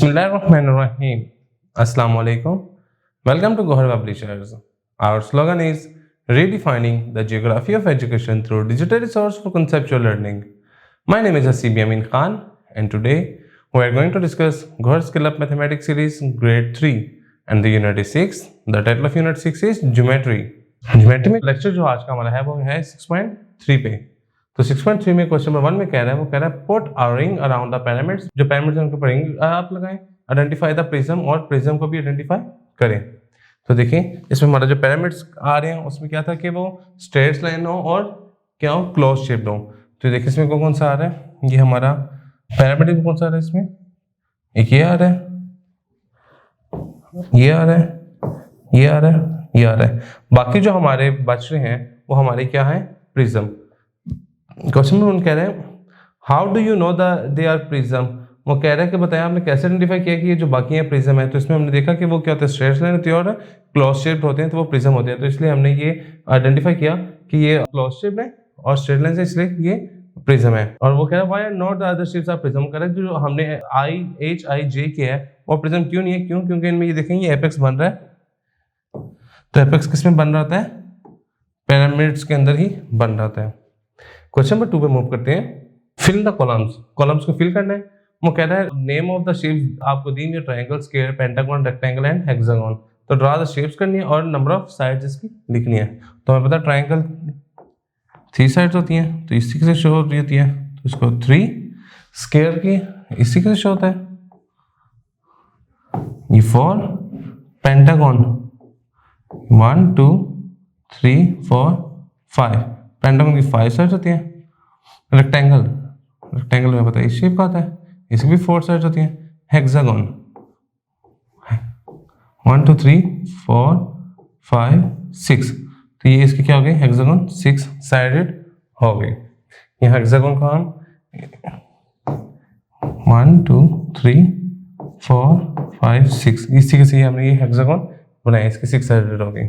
Bismillahirrahmanirrahim. Assalamu alaikum. Welcome to Gohar Publishers. Our slogan is redefining the geography of education through digital resource for conceptual learning. My name is Hasib Yamin Khan, and today we are going to discuss Gohar Skill Up Mathematics Series Grade 3 and the Unit is 6. The title of Unit 6 is Geometry. Geometry में lecture जो आज का हमारा है वो है 6.3 पे। तो 6.3 में क्वेश्चन नंबर 1 में कह रहा है put a ring around the pyramids, जो पिरामिड्स हैं उनके ऊपर रिंग आप लगाएं, आइडेंटिफाई द प्रिज्म और प्रिज्म को भी आइडेंटिफाई करें। तो देखिए इसमें हमारा जो पिरामिड्स आ रहे हैं उसमें क्या था कि वो स्ट्रेट लाइन हो और क्या हो क्लोज शेप्ड हो। तो देखिए इसमें कौन सा आ रहा है, ये हमारा पिरामिड कौन सा आ रहा है, इसमें एक ये आ रहा है, ये आ रहा है, ये आ रहा है, ये आ रहा है। बाकी जो हमारे बच रहे हैं वो हमारे क्या है, प्रिज्म। क्वेश्चन में कह रहे हैं how do you know they are prism. वो कह रहा है कि बताएं आपने कैसे आइडेंटिफाई किया कि ये जो बाकी हैं प्रिज्म है। तो इसमें हमने देखा कि वो क्या होता है, स्ट्रेट लाइन होती है और क्लोज शेप्ड होते हैं, तो वो प्रिज्म होते हैं। तो इसलिए हमने ये आइडेंटिफाई किया कि ये क्लोज शेप्ड है और स्ट्रेट लाइन से, इसलिए ये प्रिज्म है। और वो कह रहा है why not the other shapes are prism. Correct, जो हमने IHIJ किया है वो प्रिज्म क्यों नहीं है, क्यों? क्योंकि इनमें ये देखें ये एपेक्स बन रहा है। तो एपेक्स किस में बन रहा था है, पिरामिड्स के अंदर ही बन रहा था। क्वेश्चन नंबर 2 पे मूव करते हैं। फिल द कॉलम्स, कॉलम्स को फिल करना है। वो कह रहा है नेम ऑफ द शेप्स आपको दी है, triangle, square, pentagon, rectangle and hexagon. तो ड्रा द शेप्स करनी है और नंबर ऑफ साइड्स इसकी लिखनी है। तो हमें पता है ट्रायंगल 3 साइड्स होती हैं, तो इसी से शो होती है, तो इसको 3। स्क्वायर की इसी से शो होता है, ये 4। पेंटागन 1 2 3 4 5, पेंटागन की 5 साइड्स होती हैं। रेक्टेंगल, रेक्टेंगल में पता है इस शेप का आता है, इसकी भी 4 साइड्स होती हैं। हेक्सागन 1 2 3 4 5 6, तो ये इसकी क्या हो गई, हेक्सागन 6 साइडेड हो गई। यहाँ हेक्सागन का हम 1 2 3 4 5 6 इसी के से हमने ये हेक्सागन बनाया, इसकी 6 साइडेड हो गई।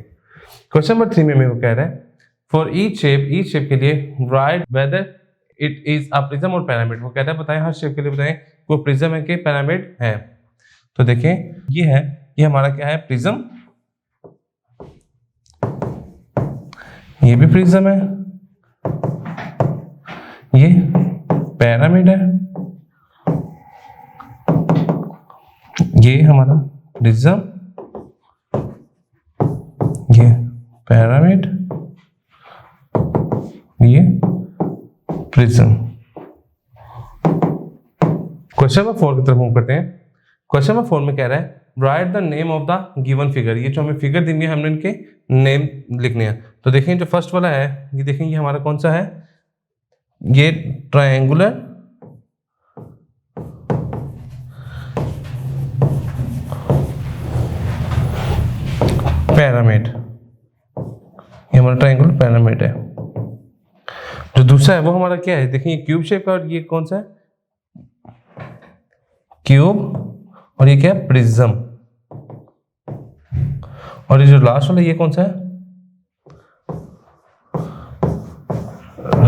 क्वेश्चन नंबर 3 में मेरे को कह रहा है फॉर ईच शेप के लिए right whether it is a prism और पिरामिड। वो कहता है बताएं हर शेप के लिए बताएं वो प्रिज्म है कि पिरामिड है। तो देखें ये है, ये हमारा क्या है, प्रिज्म। ये भी प्रिज्म है, ये पिरामिड है, ये हमारा प्रिज्म, ये पिरामिड, ये प्रिज्म। क्वेश्चन नंबर 4 की तरफ मूव करते हैं। क्वेश्चन नंबर 4 में कह रहा है right the name of the given figure. ये जो हमें फिगर दी है हमने इनके नेम लिखने हैं। तो देखें जो फर्स्ट वाला है, ये देखें ये हमारा कौन सा है, ये ट्रायंगुलर पिरामिड, ये हमारा ट्रायंगुलर पिरामिड है। जो दूसरा है वो हमारा क्या है, देखिए ये क्यूब शेप का, और ये कौन सा है, क्यूब, और ये क्या है, प्रिज्म। और ये जो लास्ट वाला ये कौन सा है,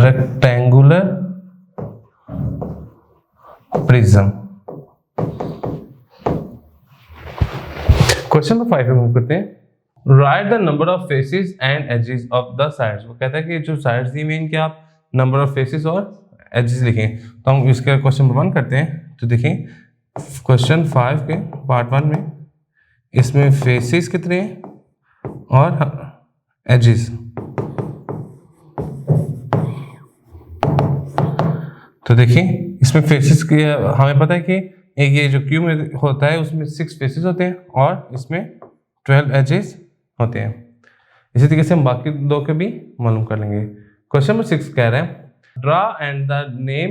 रेक्टेंगुलर प्रिज्म। क्वेश्चन नंबर 5 पे मूव करते हैं। Right the number of faces and edges of the sides. वो कहता है कि जो साइड्स दी हुई इनके आप नंबर ऑफ फेसेस और एजेस लिखें। तो हम इसका क्वेश्चन नंबर 1 करते हैं। तो देखें क्वेश्चन 5 के पार्ट 1 में इसमें फेसेस कितने हैं और एजेस। तो देखिए इसमें फेसेस की हमें पता है कि ये जो क्यूब में होता है उसमें 6 फेसेस होते हैं और इसमें 12 एजेस होते हैं। इसी तरीके से हम बाकी 2 के भी मालूम कर लेंगे। क्वेश्चन नंबर 6 कह रहे हैं draw and the name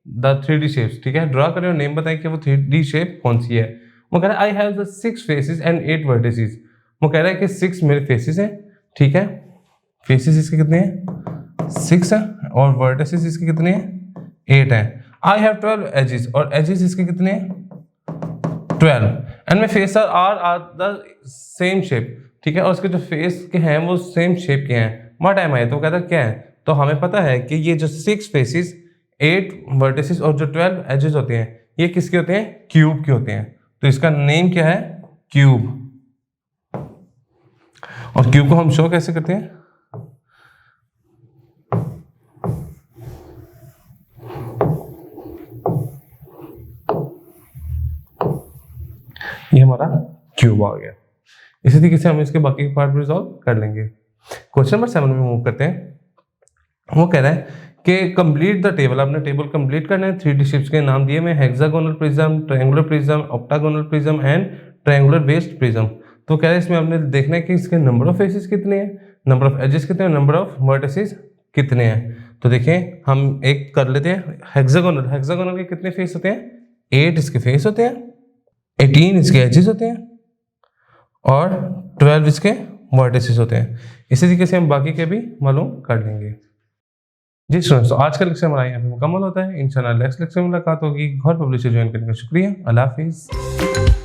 the 3D shapes. ठीक है, ड्रा करें और नेम बताएं कि वो 3D शेप कौन सी है। वो कह रहा है I have the 6 faces and 8 vertices. वो कह रहा है कि 6 मेरे फेसेस हैं, ठीक है, फेसेस इसके कितने हैं, 6 है, और वर्टिसेस इसके कितने हैं, 8 हैं। आई हैव 12 एजेस, और एजेस इसके कितने हैं, 12, and my face are the same shape. ठीक है, और उसके जो फेस के हैं वो सेम शेप के हैं। व्हाट एम आई, तो कहता है क्या है, तो हमें पता है कि ये जो 6 फेसेस 8 वर्टिसेस और जो 12 एजेस होते हैं ये किसके होते हैं, क्यूब के होते हैं। तो इसका नेम क्या है? क्यूब। और क्यूब को हम शो कैसे करते हैं? ये हमारा क्यूब आ गया। इसी तरीके से हम इसके बाकी के पार्ट रिजॉल्व कर लेंगे। क्वेश्चन नंबर 7 में मूव करते हैं। वो कह रहा है कि कंप्लीट द टेबल, आपने टेबल कंप्लीट करना है। 3D शेप्स के नाम दिए में hexagonal prism, triangular prism, octagonal prism and triangular based prism. तो कह रहे हैं इसमें आपने देखना है कि इसके नंबर ऑफ फेसेस कितने हैं, नंबर ऑफ एजेस कितने हैं, नंबर ऑफ वर्टिसेस कितने हैं। तो देखें हम एक कर लेते हैं हेक्सागोनल। हेक्सागोनल के कितने फेस होते हैं? 8 इसके फेस होते हैं, 18 इसके एजेस होते हैं और 12 इसके वर्टिसेस होते हैं। इसी तरीके से हम बाकी के भी मालूम कर लेंगे। जी स्टूडेंट्स, तो आज का लेक्चर हमारा यहाँ पे मुकम्मल होता है। इंशाल्लाह नेक्स्ट लेक्चर में मुलाकात होगी। गौहर पब्लिशर ज्वाइन करने का शुक्रिया। अल्लाह हाफिज़।